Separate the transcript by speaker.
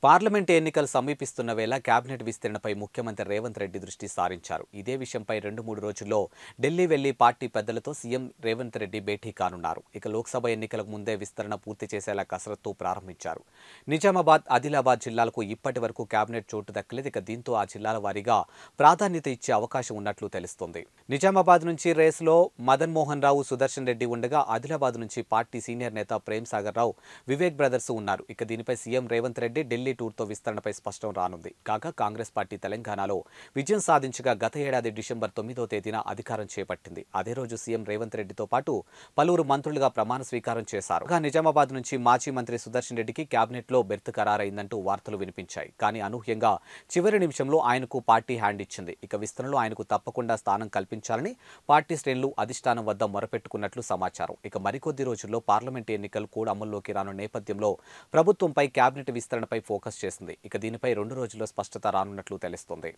Speaker 1: Parliament ఎన్నికలు సమీపిస్తున్న వేళ కేబినెట్ విస్తరణపై ముఖ్యమంత్రి రేవంత్ రెడ్డి దృష్టి సారించారు. ఇదే విషయంపై 2-3 రోజుల్లో ఢిల్లీ వెళ్లి పార్టీ పెద్దలతో సీఎం రేవంత్ రెడ్డి భేటీ కానున్నారు. ఇక లోక్సభ ఎన్నికలకు ముందే విస్తరణ పూర్తి చేసేలా కసరత్తు ప్రారంభించారు. నిజామాబాద్, ఆదిలాబాద్ జిల్లాలకు ఇప్పటి వరకు కేబినెట్ చోటు దక్కలేదు. ఇక దీంతో ఆ జిల్లాల వారీగా ప్రాధాన్యత ఇచ్చే అవకాశం ఉన్నట్లు తెలుస్తోంది. నిజామాబాద్ నుంచి రేసులో మదన్ మోహన్ రావు, సుదర్శన్ రెడ్డి ఉండగా ఆదిలాబాద్ నుంచి పార్టీ సీనియర్ నేత ప్రేమ్ సాగర్ రావు, వివేక్ బ్రదర్స్ ఉన్నారు. ఇక దీనిపై సీఎం రేవంత్ రెడ్డి ఢిల్లీ టూర్తో విస్తరణపై స్పష్టం రానుంది. కాగా కాంగ్రెస్ పార్టీ తెలంగాణలో విజయం సాధించగా గత ఏడాది డిసెంబర్ 9వ తేదీన అధికారం చేపట్టింది. అదే రోజు సీఎం రేవంత్ రెడ్డితో పాటు పలువురు మంత్రులుగా ప్రమాణ స్వీకారం చేశారు. నిజామాబాద్ నుంచి మాజీ మంత్రి సుదర్శన్ రెడ్డికి కేబినెట్లో బెర్త్ ఖరారైందంటూ వార్తలు వినిపించాయి. కానీ అనూహ్యంగా చివరి నిమిషంలో ఆయనకు పార్టీ హ్యాండ్ ఇచ్చింది. ఇక విస్తరణలో ఆయనకు తప్పకుండా స్థానం కల్పించాలని పార్టీ శ్రేణులు అధిష్టానం వద్ద మొరపెట్టుకున్నట్లు సమాచారం. ఇక మరికొద్ది రోజుల్లో పార్లమెంటు ఎన్నికలు కూడా అమల్లోకి రానున్న నేపథ్యంలో ప్రభుత్వంపై కేబినెట్ విస్తరణపై ఫోకస్ చేసింది. ఇక దీనిపై 2 రోజుల్లో స్పష్టత రానున్నట్లు తెలుస్తోంది.